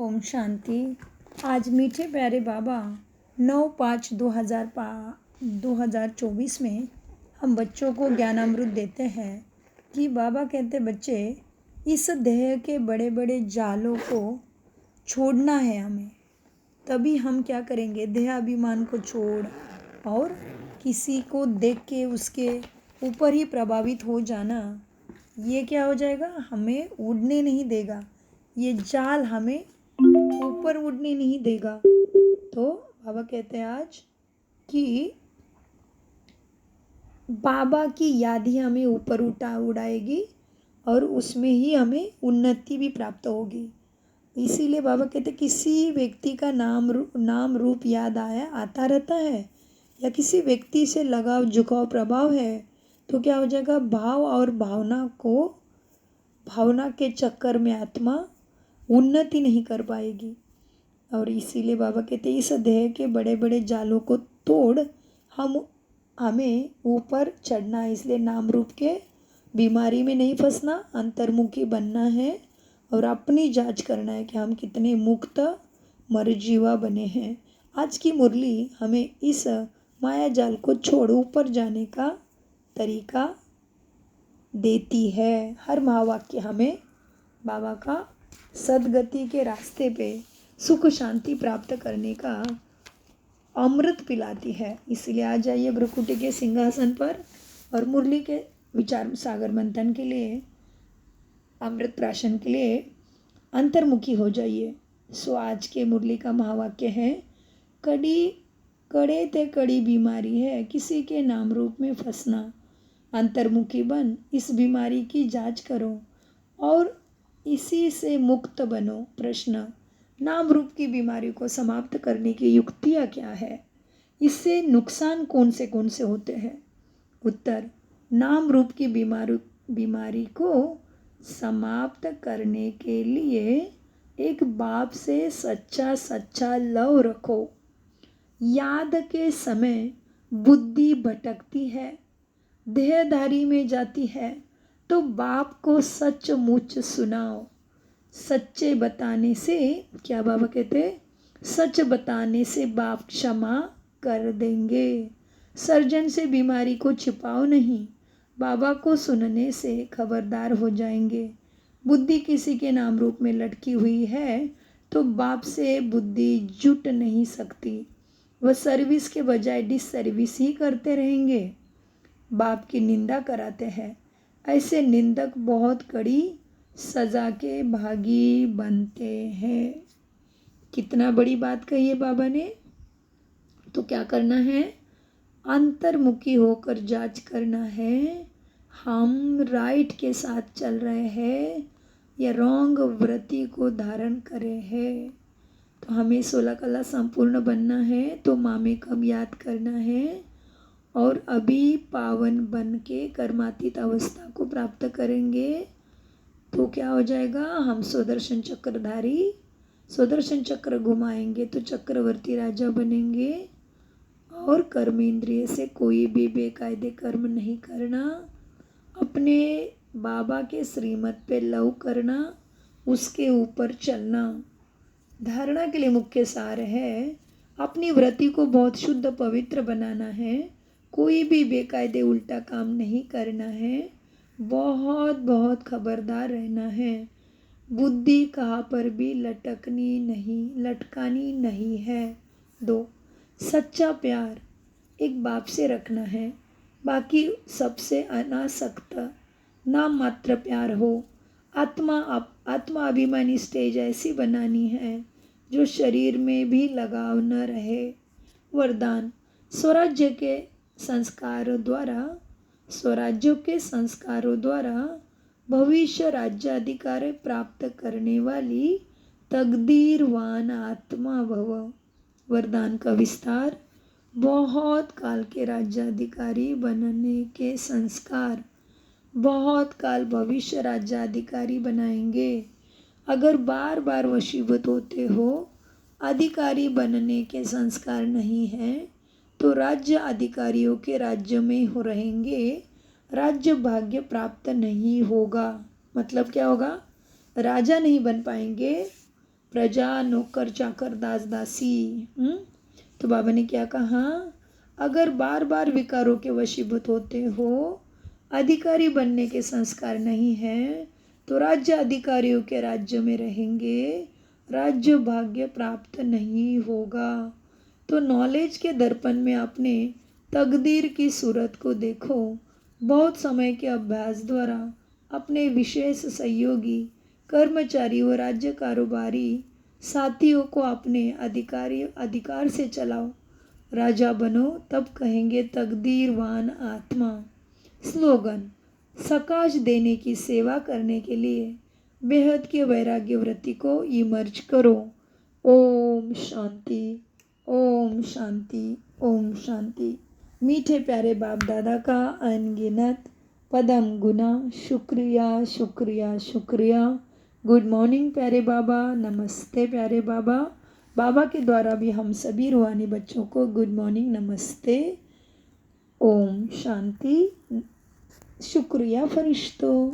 ओम शांति। आज मीठे प्यारे बाबा 9/5/2024 में हम बच्चों को ज्ञानामृत देते हैं कि बाबा कहते बच्चे इस देह के बड़े बड़े जालों को छोड़ना है हमें। तभी हम क्या करेंगे, देहाभिमान को छोड़ और किसी को देख के उसके ऊपर ही प्रभावित हो जाना, ये क्या हो जाएगा, हमें उड़ने नहीं देगा। ये जाल हमें ऊपर उड़ने नहीं देगा। तो बाबा कहते हैं आज कि बाबा की याद ही हमें ऊपर उड़ाएगी और उसमें ही हमें उन्नति भी प्राप्त होगी। इसीलिए बाबा कहते किसी व्यक्ति का नाम रूप याद आता रहता है या किसी व्यक्ति से लगाव झुकाव प्रभाव है तो क्या हो जाएगा, भाव और भावना के चक्कर में आत्मा उन्नति नहीं कर पाएगी। और इसीलिए बाबा कहते हैं इस देह के बड़े बड़े जालों को तोड़ हमें ऊपर चढ़ना है। इसलिए नाम रूप के बीमारी में नहीं फंसना, अंतर्मुखी बनना है और अपनी जांच करना है कि हम कितने मुक्त मरजीवा बने हैं। आज की मुरली हमें इस माया जाल को छोड़ ऊपर जाने का तरीका देती है। हर महावाक्य हमें बाबा का सदगति के रास्ते पे सुख शांति प्राप्त करने का अमृत पिलाती है। इसलिए आ जाइए भ्रुकुटी के सिंहासन पर और मुरली के विचार सागर मंथन के लिए, अमृत प्राशन के लिए अंतर्मुखी हो जाइए। सो आज के मुरली का महावाक्य है, कड़े ते कड़ी बीमारी है किसी के नाम रूप में फंसना, अंतर्मुखी बन इस बीमारी की जांच करो और इसी से मुक्त बनो। प्रश्न, नाम रूप की बीमारी को समाप्त करने की युक्तियाँ क्या है, इससे नुकसान कौन से होते हैं? उत्तर, नाम रूप की बीमारी को समाप्त करने के लिए एक बाप से सच्चा लव रखो। याद के समय बुद्धि भटकती है, देहधारी में जाती है तो बाप को सचमुच सुनाओ। सच्चे बताने से, क्या बाबा कहते, सच बताने से बाप क्षमा कर देंगे। सर्जन से बीमारी को छिपाओ नहीं, बाबा को सुनने से खबरदार हो जाएंगे। बुद्धि किसी के नाम रूप में लटकी हुई है तो बाप से बुद्धि जुट नहीं सकती, वह सर्विस के बजाय डिसर्विस ही करते रहेंगे। बाप की निंदा कराते हैं, ऐसे निंदक बहुत कड़ी सजा के भागी बनते हैं। कितना बड़ी बात कही है बाबा ने। तो क्या करना है, अंतर्मुखी होकर जांच करना है, हम राइट के साथ चल रहे हैं या रॉन्ग वृत्ति को धारण करे हैं। तो हमें 16 कला संपूर्ण बनना है तो मामे कब याद करना है और अभी पावन बन के कर्मातीत अवस्था को प्राप्त करेंगे तो क्या हो जाएगा, हम सुदर्शन चक्र घुमाएंगे तो चक्रवर्ती राजा बनेंगे। और कर्म इंद्रिय से कोई भी बेकायदे कर्म नहीं करना, अपने बाबा के श्रीमत पे लव करना, उसके ऊपर चलना। धारणा के लिए मुख्य सार है, अपनी वृत्ति को बहुत शुद्ध पवित्र बनाना है, कोई भी बेकायदे उल्टा काम नहीं करना है, बहुत खबरदार रहना है। बुद्धि कहाँ पर भी लटकानी नहीं है। 2, सच्चा प्यार एक बाप से रखना है, बाकी सबसे अनासक्त नाम मात्र प्यार हो। आत्मा अभिमानी स्टेज ऐसी बनानी है जो शरीर में भी लगाव न रहे। वरदान, स्वराज्य के संस्कारों द्वारा भविष्य राज्याधिकार प्राप्त करने वाली तकदीरवान आत्मा भव। वरदान का विस्तार, बहुत काल के राज्याधिकारी बनने के संस्कार बहुत काल भविष्य राज्याधिकारी बनाएंगे। अगर बार बार वशीभूत होते हो, अधिकारी बनने के संस्कार नहीं है तो राज्य अधिकारियों के राज्य में हो रहेंगे, राज्य भाग्य प्राप्त नहीं होगा। मतलब क्या होगा, राजा नहीं बन पाएंगे, प्रजा, नौकर, चाकर, दास, दासी। तो बाबा ने क्या कहा, अगर बार बार विकारों के वशीभूत होते हो, अधिकारी बनने के संस्कार नहीं है, तो राज्य अधिकारियों के राज्य में रहेंगे, राज्य भाग्य प्राप्त नहीं होगा। तो नॉलेज के दर्पण में अपने तकदीर की सूरत को देखो। बहुत समय के अभ्यास द्वारा अपने विशेष सहयोगी, कर्मचारी व राज्य कारोबारी साथियों को अपने अधिकार से चलाओ। राजा बनो तब कहेंगे तकदीरवान आत्मा। स्लोगन, सकाश देने की सेवा करने के लिए बेहद के वैराग्य वृत्ति को इमर्ज करो। ओम शांति, ओम शांति, ओम शांति। मीठे प्यारे बाप दादा का अनगिनत पदम गुना शुक्रिया, शुक्रिया, शुक्रिया। गुड मॉर्निंग प्यारे बाबा, नमस्ते प्यारे बाबा। बाबा के द्वारा भी हम सभी रूहानी बच्चों को गुड मॉर्निंग, नमस्ते, ओम शांति। शुक्रिया फरिश्तों।